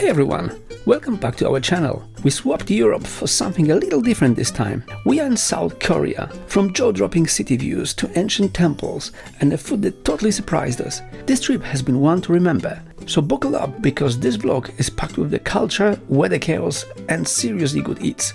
everyone! Welcome back to our channel. We swapped Europe for something a little different this time. We are in South Korea, from jaw-dropping city views to ancient temples and a food that totally surprised us. This trip has been one to remember. So buckle up, because this vlog is packed with the culture, weather chaos and seriously good eats.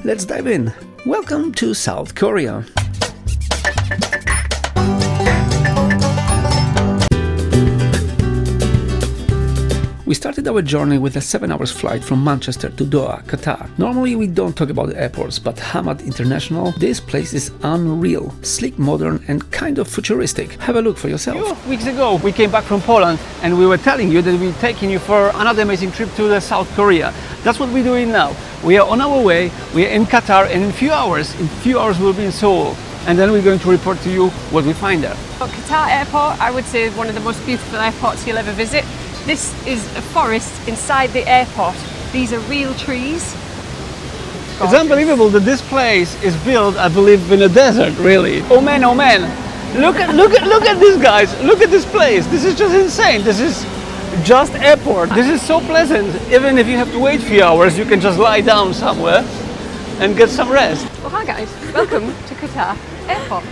Let's dive in. Welcome to South Korea. We started our journey with a 7-hour flight from Manchester to Doha, Qatar. Normally we don't talk about airports, but Hamad International, this place is unreal, sleek, modern and kind of futuristic. Have a look for yourself. A few weeks ago we came back from Poland and we were telling you that we're taking you for another amazing trip to South Korea. That's what we're doing now. We are on our way, we are in Qatar, and in a few hours we'll be in Seoul. And then we're going to report to you what we find there. Qatar airport, I would say, is one of the most beautiful airports you'll ever visit. This is a forest inside the airport. These are real trees. Gorgeous. It's unbelievable that this place is built, I believe, in a desert, really. Oh man, oh man. Look at these guys. Look at this place. This is just insane. This is just airport. This is so pleasant. Even if you have to wait a few hours, you can just lie down somewhere and get some rest. Well, hi guys. Welcome to Qatar airport.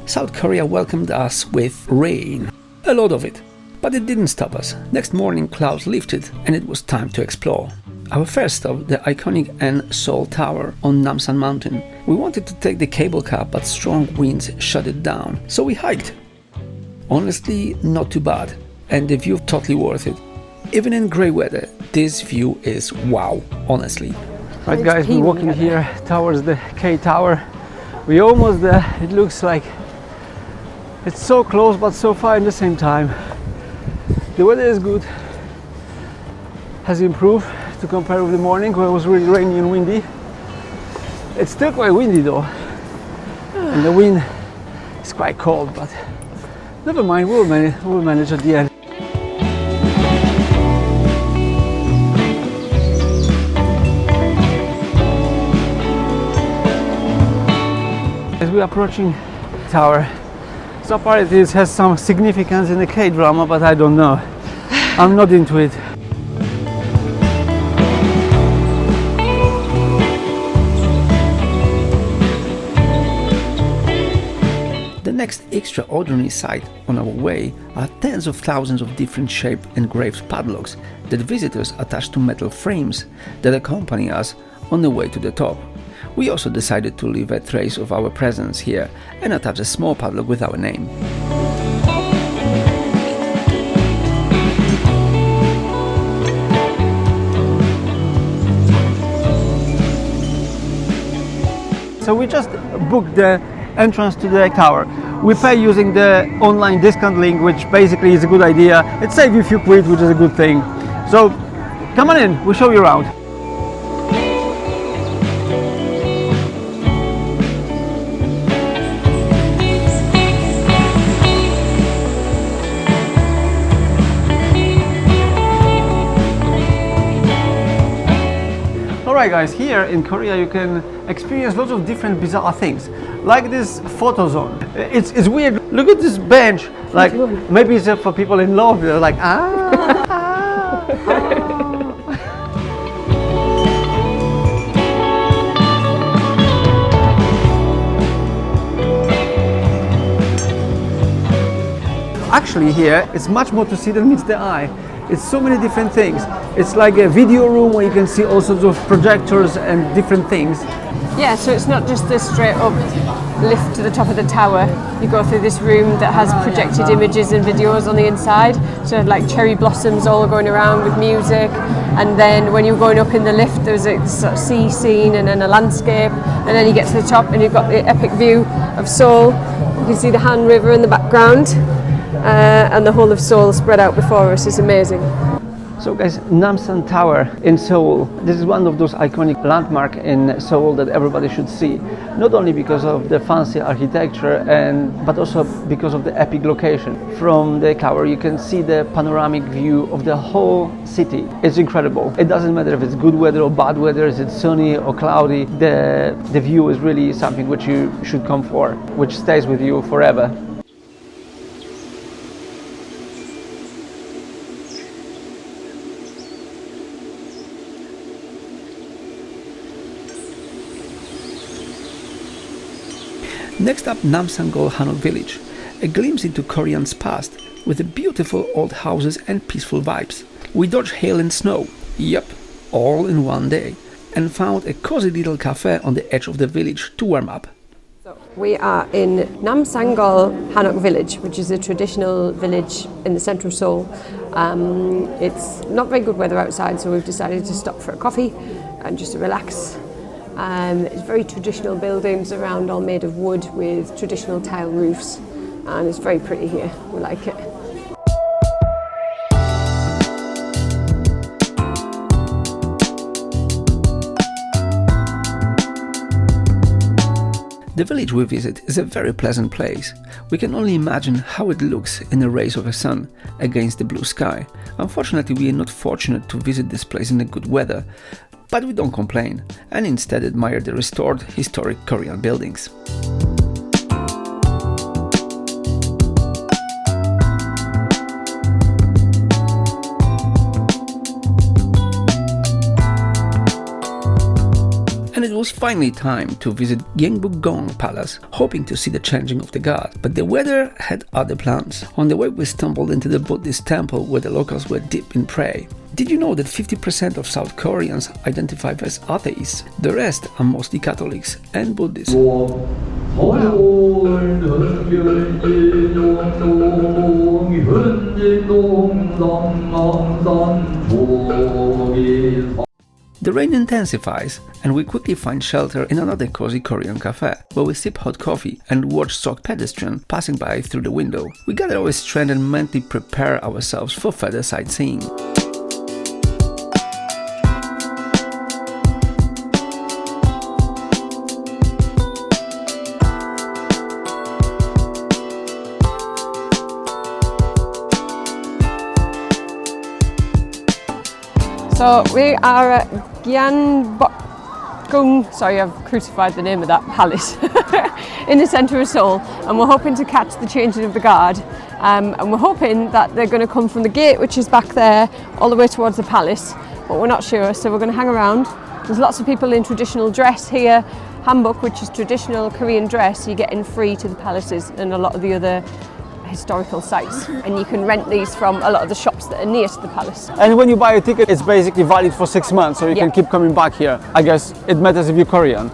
South Korea welcomed us with rain, a lot of it, but it didn't stop us. Next morning clouds lifted and it was time to explore. Our first stop, the iconic Namsan Tower on Namsan Mountain. We wanted to take the cable car, but strong winds shut it down, so we hiked. Honestly, not too bad, and the view totally worth it. Even in grey weather, this view is wow, honestly. Right guys, we're walking here towards the K Tower. We're almost there. It looks like it's so close but so far at the same time. The weather is good, has improved to compare with the morning where it was really rainy and windy. It's still quite windy though, and the wind is quite cold, but never mind, we'll manage at the end. As we're approaching the tower, so far it has some significance in the K-drama, but I don't know. I'm not into it. The next extraordinary sight on our way are tens of thousands of different shaped engraved padlocks that visitors attach to metal frames that accompany us on the way to the top. We also decided to leave a trace of our presence here and attach a small padlock with our name. So we just booked the entrance to the tower. We pay using the online discount link, which basically is a good idea. It saves you a few quid, which is a good thing. So come on in, we'll show you around. Alright guys, here in Korea you can experience lots of different bizarre things, like this photo zone. It's weird. Look at this bench, like maybe it's for people in love. They're like Actually here it's much more to see than meets the eye. It's so many different things. It's like a video room where you can see all sorts of projectors and different things. Yeah, so it's not just a straight up lift to the top of the tower. You go through this room that has projected images and videos on the inside. So like cherry blossoms all going around with music. And then when you're going up in the lift, there's a sort of sea scene and then a landscape. And then you get to the top and you've got the epic view of Seoul. You can see the Han River in the background. And the whole of Seoul spread out before us. Is amazing. So guys, Namsan Tower in Seoul. This is one of those iconic landmarks in Seoul that everybody should see. Not only because of the fancy architecture, but also because of the epic location. From the tower you can see the panoramic view of the whole city. It's incredible. It doesn't matter if it's good weather or bad weather, is it sunny or cloudy. The view is really something which you should come for, which stays with you forever. Next up, Namsangol Hanok village, a glimpse into Korean's past with the beautiful old houses and peaceful vibes. We dodged hail and snow, yep, all in one day, and found a cozy little cafe on the edge of the village to warm up. So we are in Namsangol Hanok village, which is a traditional village in the central Seoul. It's not very good weather outside, so we've decided to stop for a coffee and just to relax. It's very traditional buildings around, all made of wood with traditional tile roofs, and it's very pretty here. We like it. The village we visit is a very pleasant place. We can only imagine how it looks in the rays of the sun against the blue sky. Unfortunately, we are not fortunate to visit this place in the good weather, but we don't complain and instead admire the restored historic Korean buildings. And it was finally time to visit Gyeongbokgung Palace, hoping to see the changing of the guard. But the weather had other plans. On the way we stumbled into the Buddhist temple where the locals were deep in prayer. Did you know that 50% of South Koreans identify as atheists? The rest are mostly Catholics and Buddhists. The rain intensifies, and we quickly find shelter in another cozy Korean cafe, where we sip hot coffee and watch Sok pedestrian passing by through the window. We gather our strength and mentally prepare ourselves for further sightseeing. So we are at Gyeongbokgung, sorry I've crucified the name of that palace, in the centre of Seoul, and we're hoping to catch the changing of the guard, and we're hoping that they're going to come from the gate, which is back there, all the way towards the palace, but we're not sure, so we're going to hang around. There's lots of people in traditional dress here. Hanbok, which is traditional Korean dress, you get in free to the palaces and a lot of the other historical sites, and you can rent these from a lot of the shops that are near to the palace. And when you buy a ticket, it's basically valid for 6 months, so you can keep coming back here. I guess it matters if you're Korean.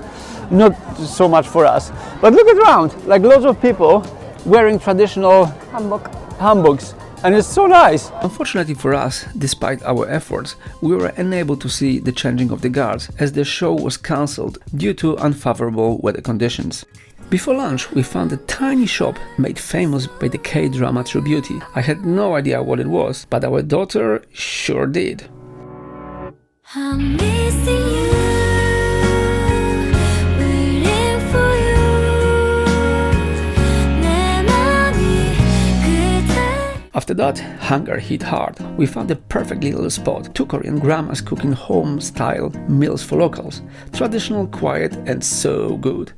Not so much for us. But look around, like lots of people wearing traditional hanboks, and it's so nice. Unfortunately for us, despite our efforts, we were unable to see the changing of the guards as the show was cancelled due to unfavorable weather conditions. Before lunch, we found a tiny shop made famous by the K-drama True Beauty. I had no idea what it was, but our daughter sure did. I'm missing you, waiting for you. After that, hunger hit hard. We found a perfect little spot. 2 Korean grandmas cooking home-style meals for locals. Traditional, quiet, and so good.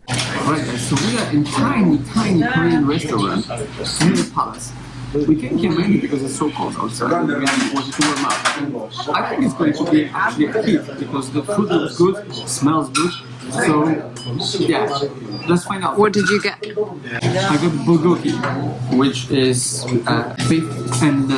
Right, so we are in tiny Korean restaurant in the palace. We came here mainly because it's so cold outside. We wanted to warm up. I think it's going to be actually a hit because the food looks good, smells good. So yeah, let's find out. What did you get? I got bulgogi, which is beef and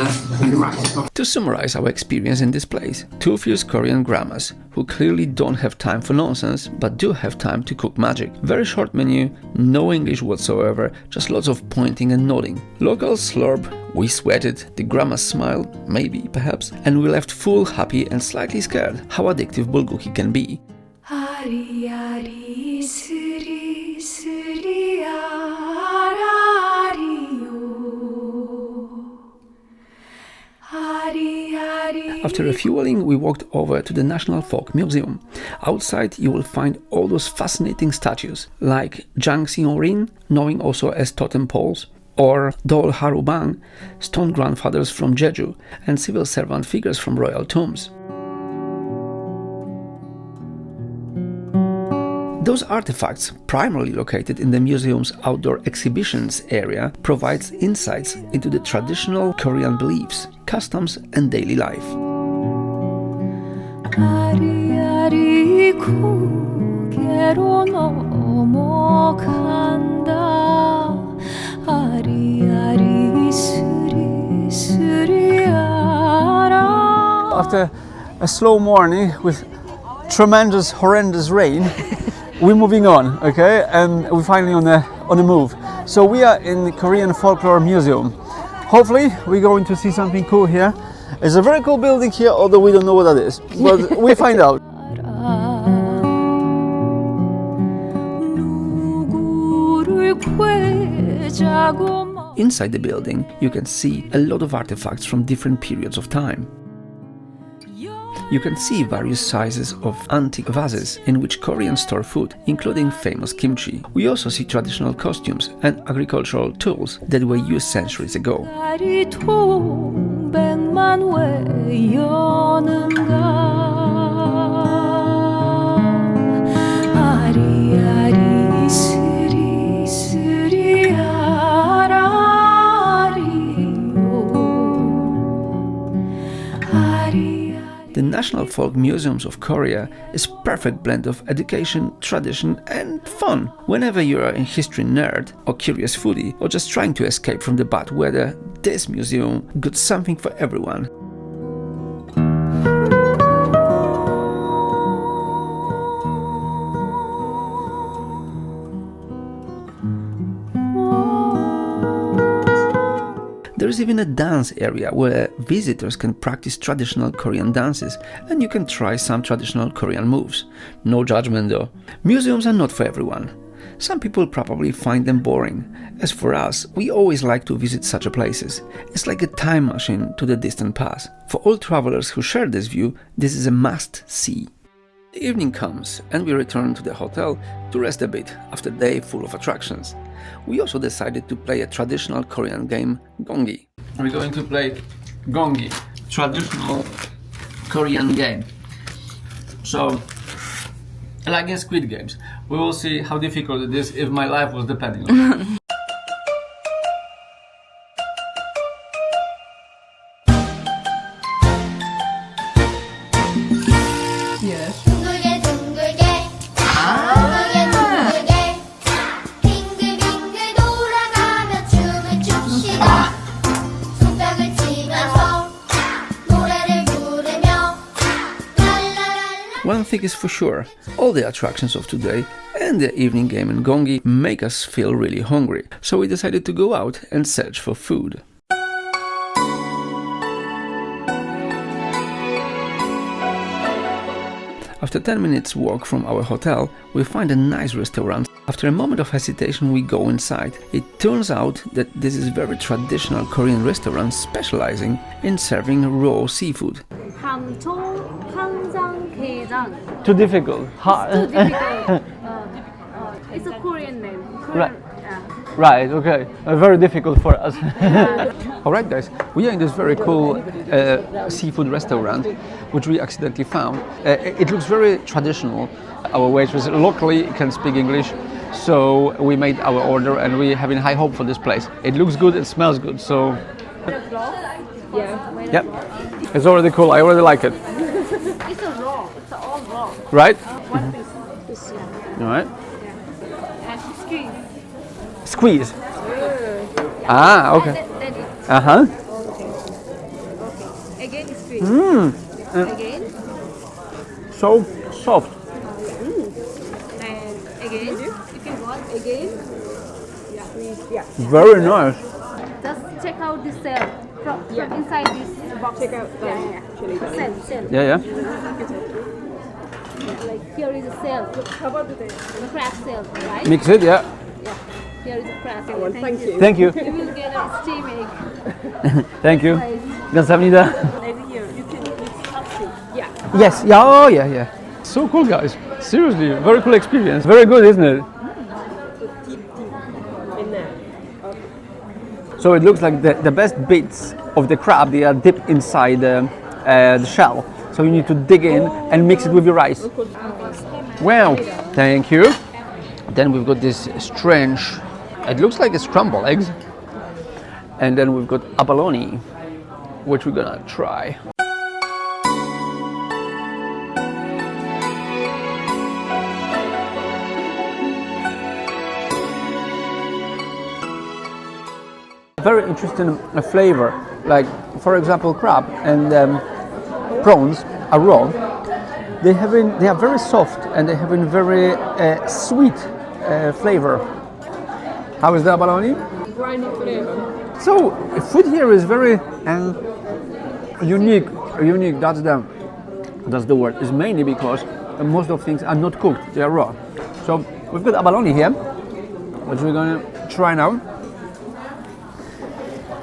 rice. To summarize our experience in this place, 2 fierce Korean grandmas who clearly don't have time for nonsense but do have time to cook magic. Very short menu, no English whatsoever, just lots of pointing and nodding. Locals slurp, we sweated, the grandmas smiled, maybe, perhaps, and we left full, happy and slightly scared how addictive bulgogi can be. Ari ari suri suri ari yo. Ari ari After refueling, we walked over to the National Folk Museum. Outside, you will find all those fascinating statues, like Jang Seoul, knowing also as totem poles, or Dol Harubang, stone grandfathers from Jeju, and civil servant figures from royal tombs. Those artifacts, primarily located in the museum's outdoor exhibitions area, provides insights into the traditional Korean beliefs, customs, and daily life. 아리아리 고개로 넘어간다 아리아리 스리스리 알아. After a slow morning with tremendous, horrendous rain, we're moving on, okay? And we're finally on the move. So we are in the Korean Folklore Museum. Hopefully we're going to see something cool here. It's a very cool building here, although we don't know what that is. But we find out. Inside the building, you can see a lot of artifacts from different periods of time. You can see various sizes of antique vases in which Koreans store food, including famous kimchi. We also see traditional costumes and agricultural tools that were used centuries ago. The National Folk Museums of Korea is a perfect blend of education, tradition and fun. Whenever you are a history nerd or curious foodie or just trying to escape from the bad weather, this museum got something for everyone. There is even a dance area where visitors can practice traditional Korean dances and you can try some traditional Korean moves. No judgment though. Museums are not for everyone. Some people probably find them boring. As for us, we always like to visit such places. It's like a time machine to the distant past. For all travelers who share this view, this is a must-see. The evening comes and we return to the hotel to rest a bit after a day full of attractions. We also decided to play a traditional Korean game, Gongi. We're going to play Gongi, traditional Korean game. So, like in Squid Games, we will see how difficult it is if my life was depending on it. 둥글게 둥글게 둥글게 둥글게 빙글빙글 돌아가며 춤을 춥시다 손뼉을 치면서 노래를 부르며 랄라랄라. One thing is for sure, all the attractions of today and the evening game in Gongi make us feel really hungry, so we decided to go out and search for food. After 10 minutes walk from our hotel, we find a nice restaurant. After a moment of hesitation, we go inside. It turns out that this is a very traditional Korean restaurant specializing in serving raw seafood. Hamcho, Ganjang, Gejang. Too difficult. Too difficult. It's a Korean name. Right. Right, okay. Very difficult for us. Alright guys, we are in this very cool seafood restaurant which we accidentally found. It looks very traditional. Our waitress locally can speak English, so we made our order and we having high hope for this place. It looks good, it smells good, so... Yeah. Yep, it's already cool, I already like it. It's a raw. It's all raw. Right? One piece. Alright. And squeeze. Squeeze. Ah, okay. Then it. Uh-huh. Again squeeze. Again. So soft. And again. If you want again. Yeah. Very nice. Just check out this cell from inside this box. Check out cell. Yeah. Like here is a cell. How about the crab cell, right? Mix it, yeah. Here is a crab cell. Thank you. Thank you. You will get a steam egg. Thank you. 감사합니다. Maybe here you can Yes, yeah, oh yeah, yeah. So cool, guys. Seriously, very cool experience. Very good, isn't it? So it looks like the best bits of the crab, they are dipped inside the shell. So you need to dig in and mix it with your rice. Wow, thank you. Then we've got this strange, it looks like a scrambled eggs. And then we've got abalone, which we're gonna try. Very interesting flavor, like for example crab and prawns are raw. They are very soft and they have a very sweet flavor. How is the abalone? Briny flavour. So food here is very unique. Unique. That's the word. Is mainly because most of things are not cooked; they are raw. So we've got abalone here, which we're gonna try now.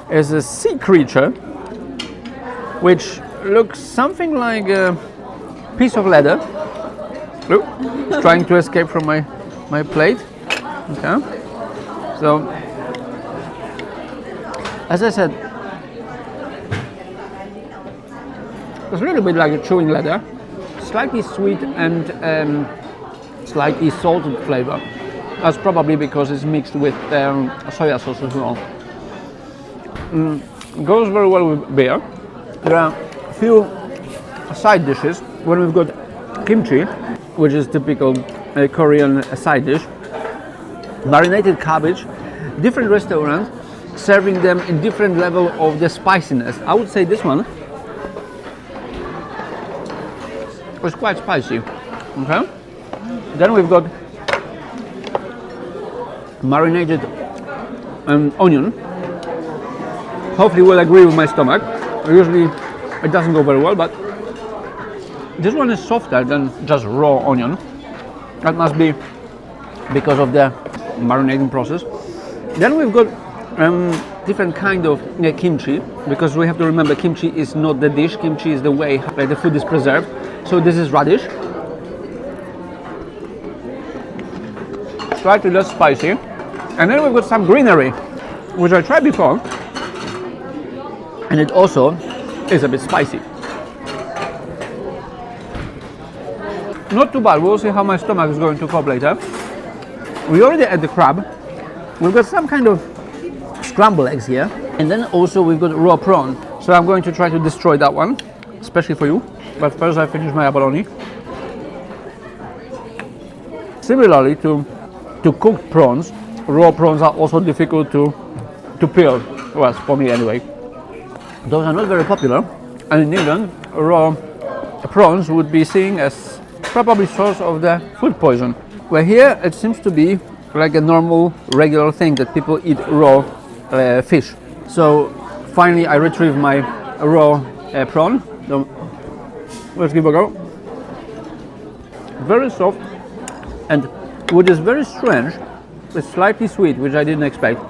Is a sea creature, which looks something like a piece of leather. Look, it's trying to escape from my plate. Okay. So, as I said, it's a little bit like a chewing leather, slightly sweet and slightly salted flavor. That's probably because it's mixed with soya sauce as well. Goes very well with beer. There are a few side dishes. When we've got kimchi, which is typical Korean side dish, marinated cabbage, different restaurants serving them in different level of the spiciness. I would say this one was quite spicy. Okay. Then we've got marinated onion. Hopefully will agree with my stomach. Usually it doesn't go very well, but this one is softer than just raw onion. That must be because of the marinating process. Then we've got different kind of kimchi, because we have to remember kimchi is not the dish, kimchi is the way the food is preserved. So this is radish. Slightly less spicy. And then we've got some greenery, which I tried before. And it also is a bit spicy. Not too bad. We'll see how my stomach is going to cope later. We already had the crab. We've got some kind of scrambled eggs here. And then also we've got raw prawn. So I'm going to try to destroy that one, especially for you. But first I finish my abalone. Similarly to cooked prawns, raw prawns are also difficult to peel. Well, for me anyway. Those are not very popular, and in England, raw prawns would be seen as probably source of the food poison. Where here it seems to be like a normal, regular thing that people eat raw fish. So finally I retrieve my raw prawn. So let's give it a go. Very soft, and what is very strange, it's slightly sweet, which I didn't expect.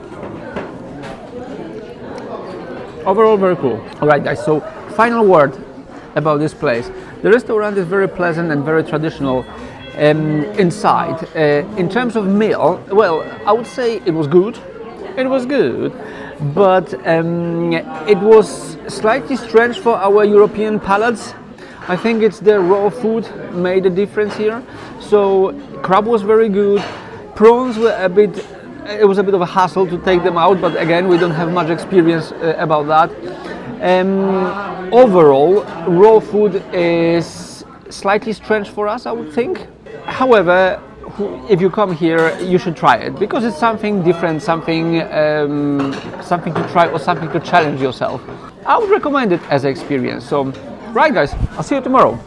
Overall, very cool. Alright guys, so final word about this place. The restaurant is very pleasant and very traditional inside. In terms of meal, well, I would say it was good. It was good, but it was slightly strange for our European palates. I think it's the raw food made a difference here. So crab was very good. Prawns were it was a bit of a hassle to take them out, but again, we don't have much experience about that. Overall, raw food is slightly strange for us, I would think. However, if you come here, you should try it, because it's something different, something to try or something to challenge yourself. I would recommend it as an experience. So, right guys, I'll see you tomorrow.